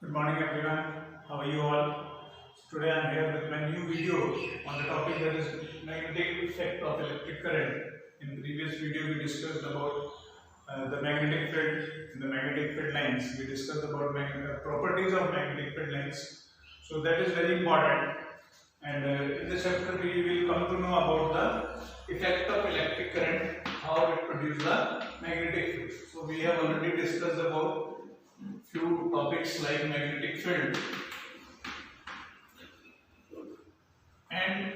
Good morning everyone. How are you all? Today I am here with my new video on the topic that is magnetic effect of electric current. In previous video we discussed about the magnetic field in the magnetic field lines. We discussed about properties of magnetic field lines. So that is very important. And in this chapter we will come to know about the effect of electric current, how it produces the magnetic field. So we have already discussed about few topics like magnetic field and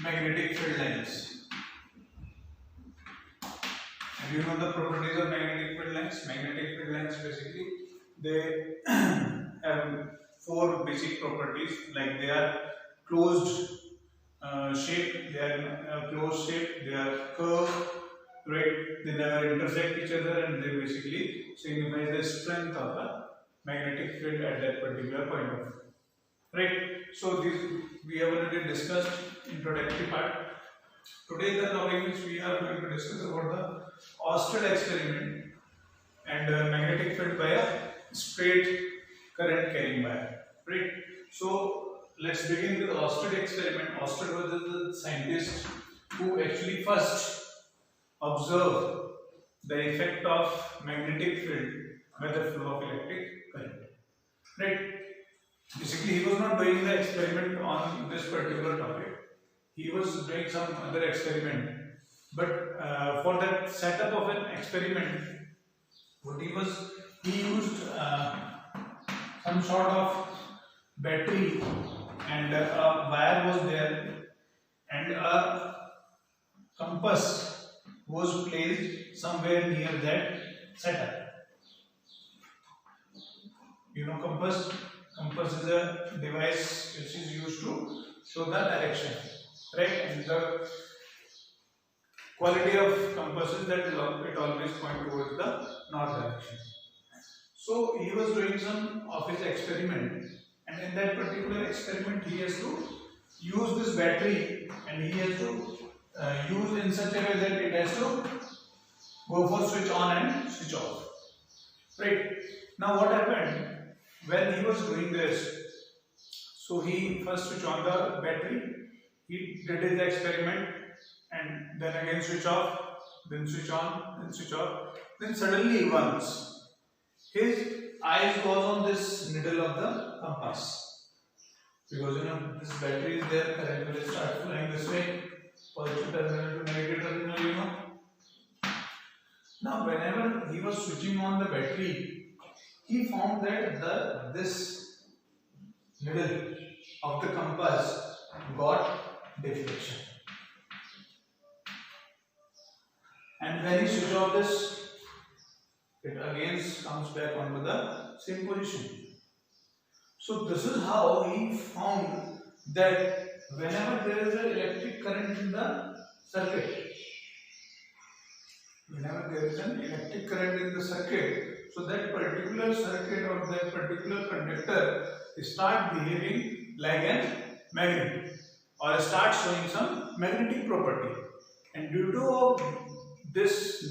magnetic field lines. And you know the properties of magnetic field lines. Magnetic field lines basically they have four basic properties, like they are closed shape, they are closed shape, they are curved, right? They never intersect each other, and they basically signify the strength of the magnetic field at that particular point of view, right? So this we have already discussed introductory part. Today the topic which we are going to discuss about the Oersted experiment and magnetic field by a straight current carrying wire, right? So let's begin with Oersted experiment. Oersted was the scientist who actually first observed the effect of magnetic field by the flow of electric current, right? Basically he was not doing the experiment on this particular topic, he was doing some other experiment, but for that setup of an experiment, what he used some sort of battery, and a wire was there, and a compass was placed somewhere near that setup. You know compass is a device which is used to show the direction, right? And the quality of compass is that it always points towards the north direction. So he was doing some of his experiment, and in that particular experiment he has to use this battery, and he has to use in such a way that it has to go for switch on and switch off, right? Now what happened when he was doing this? So he first switch on the battery, he did his experiment, and then again switch off, then switch on, then switch off. Then suddenly once his eyes was on this needle of the compass, because this battery is there, current will start flowing this way, positive terminal to negative terminal, Now whenever he was switching on the battery, he found that this needle of the compass got deflection, and when he switch off this, it again comes back onto the same position. So this is how he found that whenever there is an electric current in the circuit, so that particular circuit or that particular conductor start behaving like a magnet, or start showing some magnetic property, and due to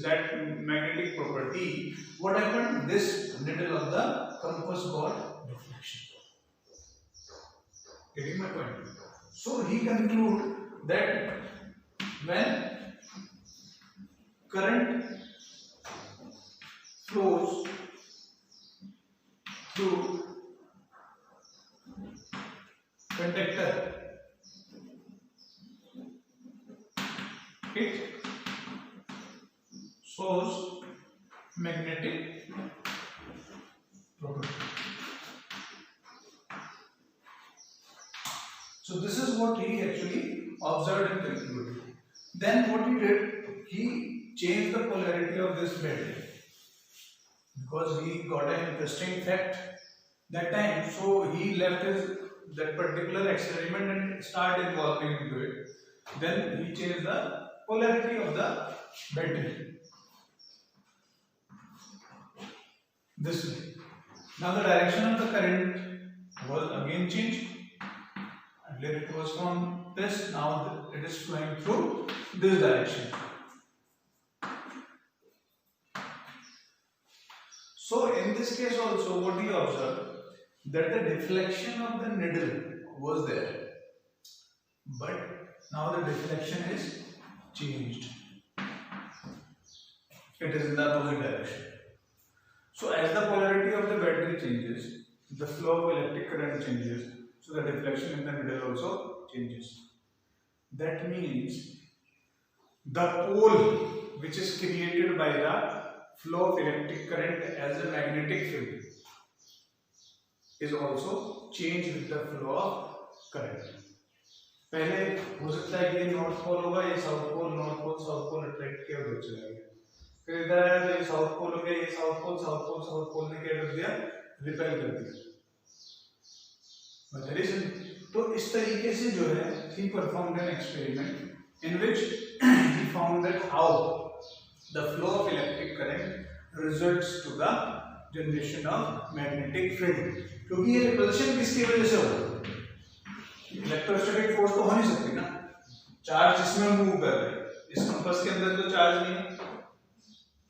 that magnetic property, what happened? This needle of the compass got deflection. Getting my point? So he conclude that when current flows through conductor, it shows magnetic property. So this is what he actually observed and concluded. Then what he did, he changed the polarity of this battery, because he got an interesting fact that time. So he left that particular experiment and started involving into it. Then he changed the polarity of the battery this way. Now the direction of the current was again changed. Earlier it was from this, now it is flowing through this direction. So in in this case also, what do you observe? That the deflection of the needle was there, but now the deflection is changed. It is in the opposite direction. So as the polarity of the battery changes, the flow of electric current changes, so the deflection in the needle also changes. That means the pole which is created by the flow of electric current as a magnetic field is also changed with the flow of current. पहले हो सकता है कि ये north pole होगा, ये south pole, north pole south pole attract किया उधर चला गया, फिर इधर आया तो ये साउथ पोल हो गया, ये साउथ पोल ने क्या कर दिया, रिपेल कर दिया। तो इस तरीके से जो है he performed an experiment in which he found that how the flow of electric current results to the generation of magnetic field। क्योंकि ये रिपल्शन किसकी वजह से होगा, इलेक्ट्रोस्टैटिक फोर्स तो हो नहीं सकती ना, चार्ज इसमें मूव कर रहे हैं, इस कंपास के अंदर तो चार्ज नहीं है,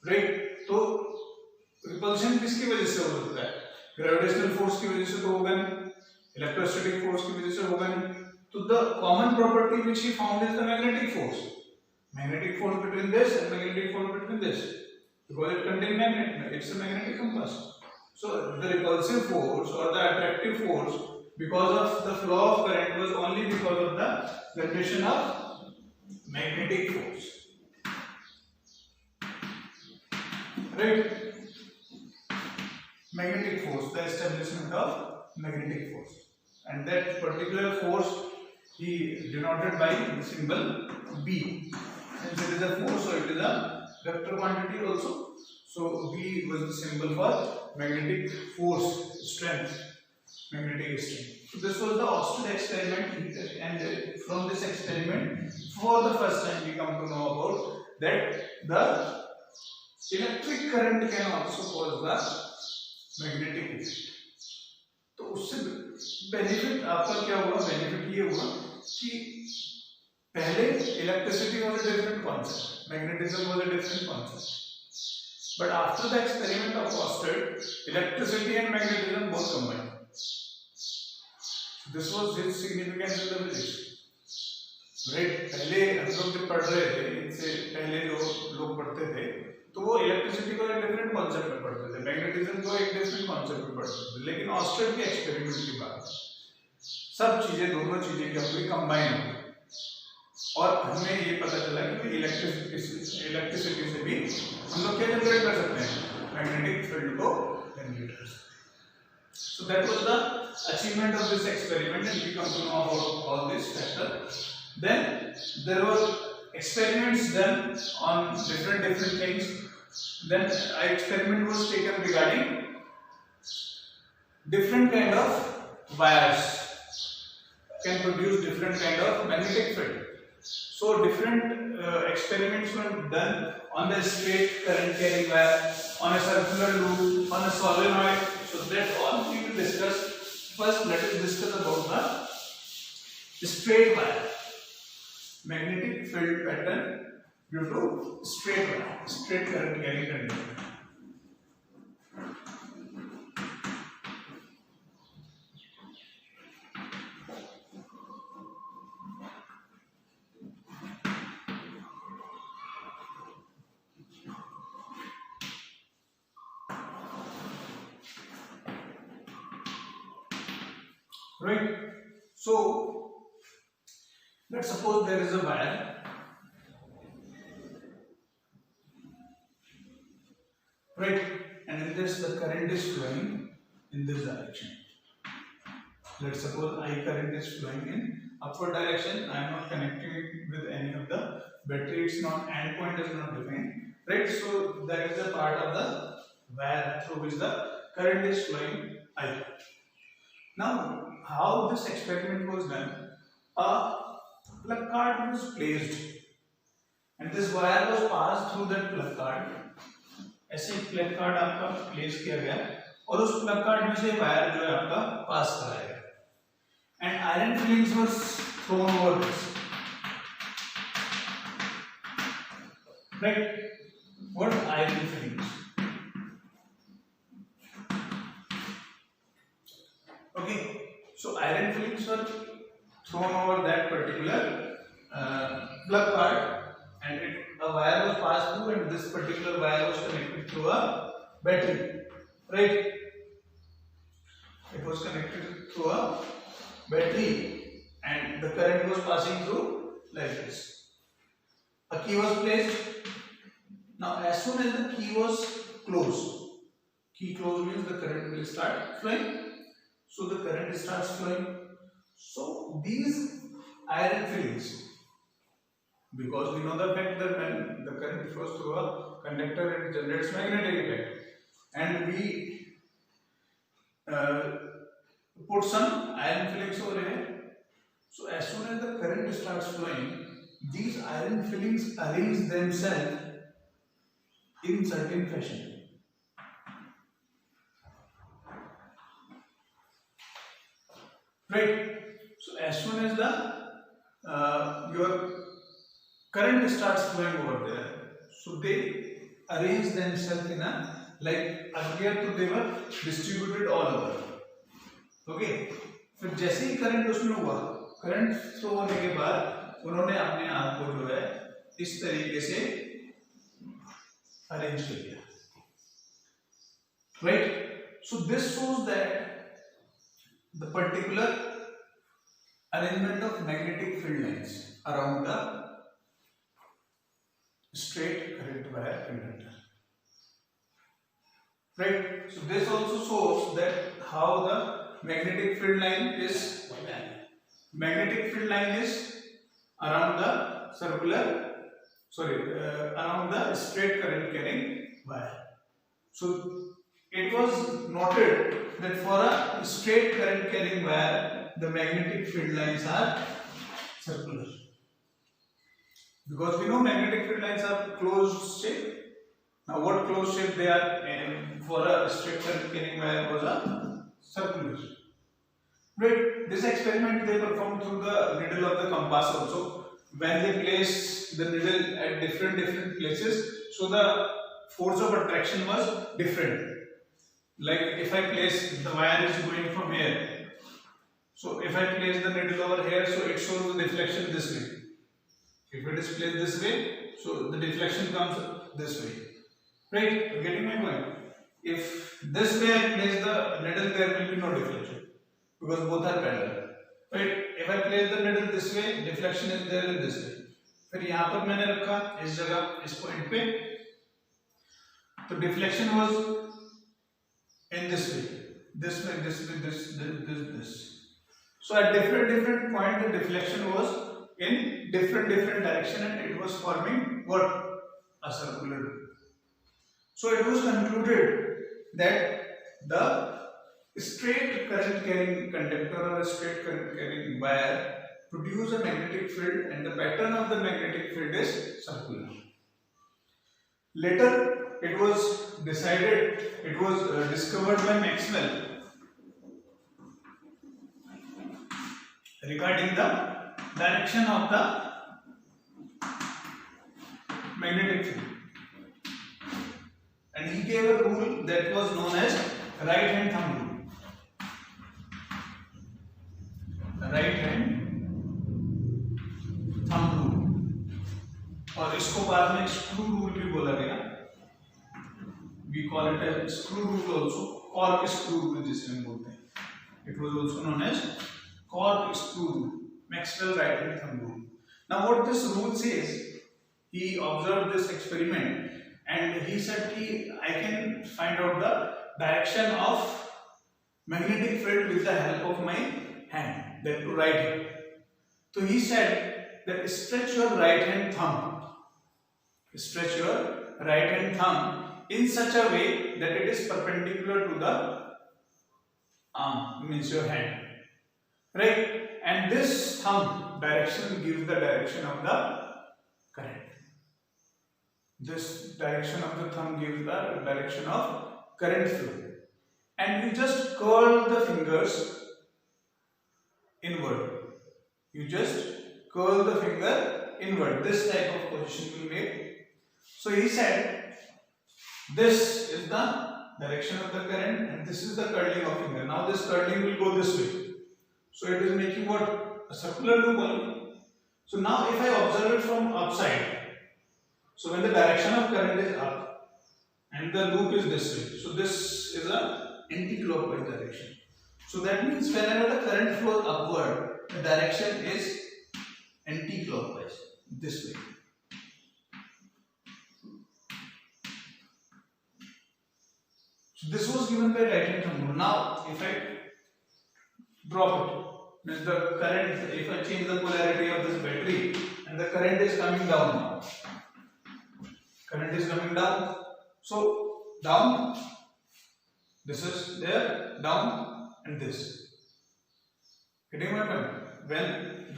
राइट। तो रिपल्शन किसकी वजह से हो सकता है, ग्रेविटेशनल फोर्स की वजह से तो होगा नहीं, इलेक्ट्रोस्टैटिक फोर्स की वजह से होगा नहीं। तो the common property which he found is the magnetic force between this and magnetic force between this, because it contains magnet, it's a magnetic compass. So the repulsive force or the attractive force because of the flow of current was only because of the generation of magnetic force, right? Magnetic force, the establishment of magnetic force, and that particular force he denoted by the symbol B. Since it is a force, so it is a vector quantity also. So B was the symbol for magnetic force, strength, magnetic strength. So this was the Oersted experiment, and from this experiment, for the first time we come to know about that the electric current can also cause the magnetic effect. तो उससे benefit आपका क्या हुआ, benefit ये हुआ कि पहले electricity was a different concept, magnetism was a different concept, but after the experiment of Oersted, electricity and magnetism both combined. This was his significance in the physics, right? पहले हम लोग जब पढ़ रहे थे, इनसे पहले जो लोग पढ़ते थे, तो वो इलेक्ट्रिसिटी को एक डिफरेंट कॉन्सेप्ट में पढ़ते थे, मैग्नेटिज्म को एक डिफरेंट कॉन्सेप्ट में पढ़ते थे, लेकिन ऑस्टेड के एक्सपेरिमेंट के बाद सब चीजें, दोनों चीजें क्या हुई, कंबाइन हो गई, और हमें ये पता चला कि इलेक्ट्रिसिटी से भी हम लोग क्या जनरेट कर सकते हैं, मैग्नेटिक फील्ड को जनरेट कर सकते हैं। So that was the achievement of this experiment, and we come to know about all this factor. Then there were experiments done on different things. Then an experiment was taken regarding different kind of wires can produce different kind of magnetic field. So different experiments were done on the straight current carrying wire, on a circular loop, on a solenoid. So that all we will discuss. First, let us discuss about the straight wire, magnetic field pattern due to straight wire, straight current carrying conductor. Right. So let's suppose there is a wire, right, and in this the current is flowing in this direction. Let's suppose I current is flowing in upward direction. I am not connecting it with any of the battery. It's not, end point is not defined, right? So there is a part of the wire through which the current is flowing I. Now, how this experiment was done, a plug card was placed and this wire was passed through that plug card. ऐसे plug card आपका place किया गया और उस plug card में से wire जो है आपका pass कराया गया, and iron filings were thrown over this, right? What iron filings? So iron filings were thrown over that particular plug part, and a wire was passed through, and this particular wire was connected through a battery, right? It was connected through a battery, and the current was passing through like this. A key was placed. Now, as soon as the key was key closed means the current will start flowing. So the current starts flowing. So these iron filings, because we know the fact that when the current flows through a conductor, it generates magnetic effect, and we put some iron filings over here. So as soon as the current starts flowing, these iron filings arrange themselves in certain fashion. Right. So as soon as the your current starts flowing over there, so they arrange themselves in a, like earlier they were distributed all over. Okay. फिर जैसे ही current उसमें हुआ, current flow होने के बाद उन्होंने अपने आप को जो है इस तरीके से अरेंज कर दिया, right? So this shows that the particular arrangement of magnetic field lines around the straight current wire conductor, right? So this also shows that how the magnetic field line is around the around the straight current carrying wire. So it was noted that for a straight current carrying wire, the magnetic field lines are circular, because we know magnetic field lines are closed shape. Now what closed shape they are, and for a straight current carrying wire was a circular. Right. This experiment they performed through the needle of the compass also. When they placed the needle at different places, so the force of attraction was different. Like if I place, the wire is going from here, so if I place the needle over here, so it shows the deflection this way. If it is placed this way, so the deflection comes this way. Right? You're getting my point? If this way I place the needle, there will be no deflection, because both are parallel. Right? If I place the needle this way, deflection is there in this way. फिर यहाँ पर मैंने रखा इस जगह, इस point पे, तो deflection was in this way, this. So at different point, the deflection was in different direction, and it was forming what? A circular. So it was concluded that the straight current carrying conductor or a straight current carrying wire produce a magnetic field, and the pattern of the magnetic field is circular. Later it was discovered by Maxwell regarding the direction of the magnetic field, and he gave a rule that was known as right hand thumb rule. Right hand thumb rule, और इसको बाद में screw rule भी बोला गया. We call it as screw rule also, cork screw rule जिसे हम बोलते हैं. It was also known as cork screw rule, Maxwell right hand thumb rule. Now what this rule says, he observed this experiment and he said I can find out the direction of magnetic field with the help of my hand, that to right hand. So he said that stretch your right hand thumb in such a way that it is perpendicular to the arm, means your hand, right? And this thumb direction gives the direction of the current. This direction of the thumb gives the direction of current flow, and you just curl the fingers inward. You just curl the finger inward. This type of position will make. So he said this is the direction of the current and this is the curling of finger. Now this curling will go this way. So it is making what? A circular loop only. So now if I observe it from upside, so when the direction of current is up and the loop is this way, so this is a anti-clockwise direction. So that means whenever the current flows upward, the direction is anti-clockwise, this way. So this was given by right hand thumb rule. Now if I drop it, means the current, if I change the polarity of this battery and the current is coming down now. Current is coming down. So down, this is there, down, and this. Getting my point? When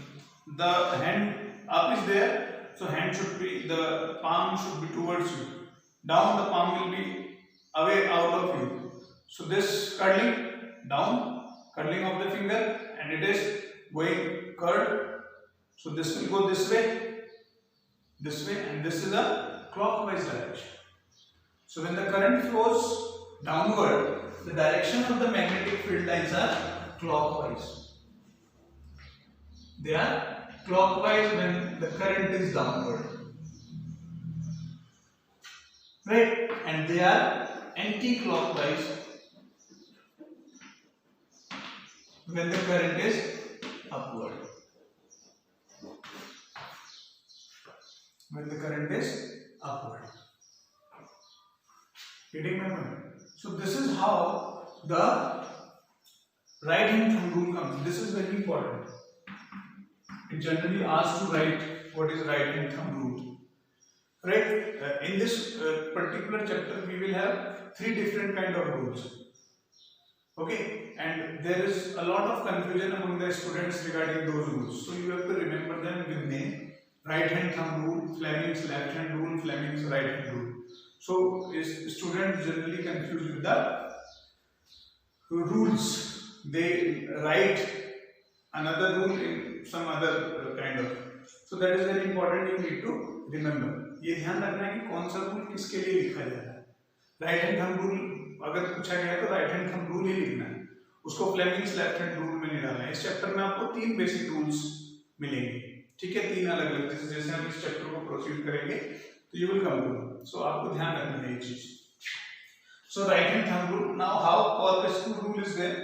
the hand up is there, so hand should be, the palm should be towards you. Down, the palm will be away out of you. So this curling down, curling of the finger, and it is going curved. So this will go this way, and this is a clockwise direction. So when the current flows downward, the direction of the magnetic field lines are clockwise. They are clockwise when the current is downward. Right? And they are anti-clockwise when the current is upward. When the current is upward. Getting my point? So this is how the right hand thumb rule comes. This is very important. It generally asks to write what is right hand thumb rule. Right? In this particular chapter, we will have 3 different kind of rules. Okay, and there is a lot of confusion among the students regarding those rules. So you have to remember them with name. Right hand thumb rule, Fleming's left hand rule, Fleming's right hand rule. So students generally confused with the rules. They write another rule in some other kind of. So that is very important. You need to remember. ये ध्यान रखना है कि कौन सा rule किसके लिए लिखा जा रहा है. राइट हैंड थंब रूल अगर पूछा गया तो राइट हैंड थंब रूल ही लिखना है. उसको फ्लेमिंग्स लेफ्ट हैंड रूल में नहीं डालना है. इस चैप्टर में आपको 3 बेसिक रूल्स मिलेंगे. ठीक है, 3 अलग अलग. जैसे हम इस चैप्टर को प्रोसीड करेंगे तो you will come to. So आपको ध्यान रखना है ये चीज. So right hand thumb rule. Now how corkscrew rule is there.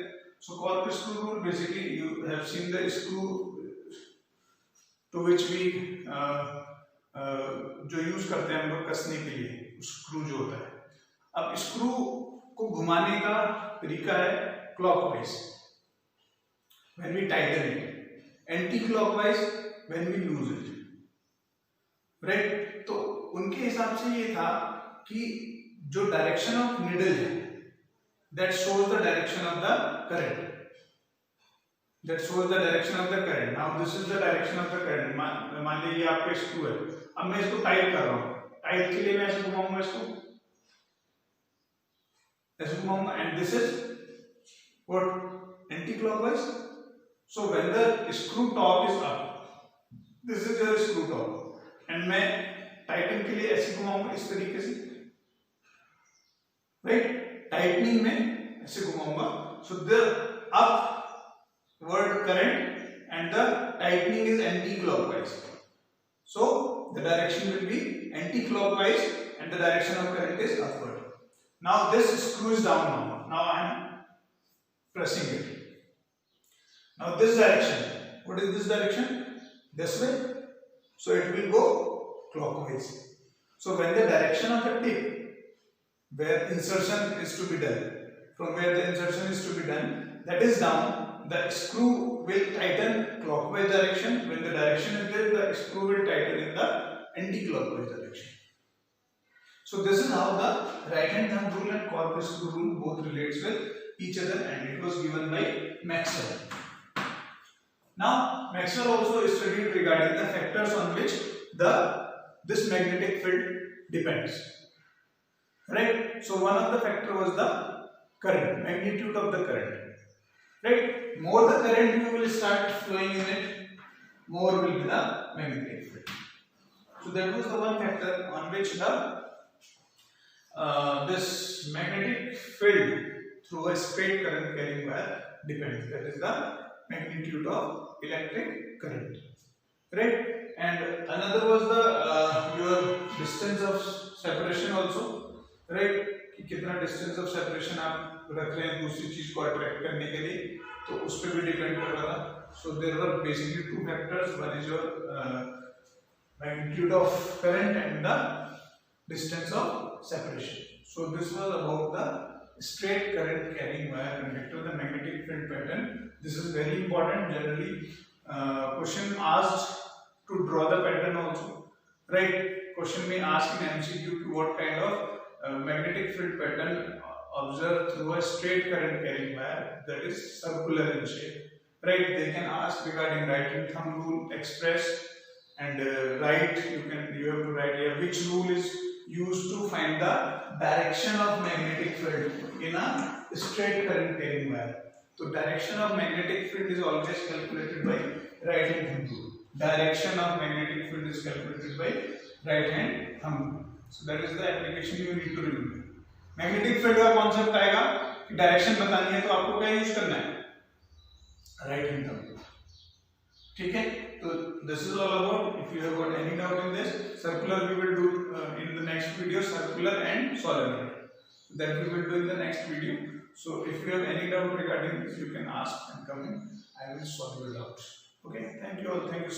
So corkscrew rule basically you have seen the screw to which we जो यूज करते हैं हम लोग कसने के लिए, स्क्रू जो होता है. अब स्क्रू को घुमाने का तरीका है clockwise when we tighten it, anti clockwise when we loose it. Right? तो उनके हिसाब से ये था कि जो डायरेक्शन ऑफ नीडल है that shows the direction of the current. That shows the direction of the current. Now this is the direction of the current. मान लीजिए आपका स्क्रू है. अब मैं इसको टाइट कर रहा हूँ. टाइट के लिए मैं ऐसे घुमाऊंगा इसको, ऐसे घुमाऊंगा, and this is what? Anti-clockwise. So when the screw top is up, this is your screw top, and मैं टाइटन के लिए ऐसे घुमाऊंगा इस तरीके से. Right? टाइटनिंग में ऐसे घुमाऊंगा. So the up word current and the tightening is anti-clockwise. So the direction will be anti-clockwise and the direction of current is upward. Now this screw is down now. Now I am pressing it. Now this direction. What is this direction? This way. So it will go clockwise. So when the direction of the tip where insertion is to be done, from where the insertion is to be done, that is down, the screw will tighten clockwise direction. When the direction is there, the screw will tighten in the anti-clockwise direction. So this is how the right hand thumb rule and corpuscle rule both relates with each other, and it was given by Maxwell. Now Maxwell also studied regarding the factors on which this magnetic field depends. Right? So one of the factor was the current, magnitude of the current. Right? More the current you will start flowing in it, more will be the magnetic field. So that was the one factor on which the this magnetic field through a straight current carrying wire depends. That is the magnitude of electric current, right? And another was the your distance of separation also, right? कि कितना distance of separation आप रख रहे हैं दूसरी चीज को attract करने के लिए, तो उस पे भी depend कर रहा था. So there were basically two factors. One is your magnitude of current and the distance of separation. So this was about the straight current carrying wire conductor, the magnetic field pattern. This is very important. Generally, question asked to draw the pattern also, right? Question may ask in MCQ what kind of magnetic field pattern observed through a straight current carrying wire that is circular in shape, right? They can ask regarding right hand thumb rule, express, and you have to write here which rule is used to find the direction of magnetic field in a straight current carrying wire. So direction of magnetic field is always calculated by right hand thumb rule. Direction of magnetic field is calculated by right hand thumb rule. So that is the application you need to remember. Magnetic field का concept आएगा कि direction बतानी है तो आपको क्या use करना है, राइट हैंड थंब. ठीक है, तो this is all about. If you have got any doubt in this circular we will do in the next video, circular and solenoid, that we will do in the next video. So if you have any doubt regarding this, you can ask and come in. I will solve it out. Okay, thank you all. Thank you so much.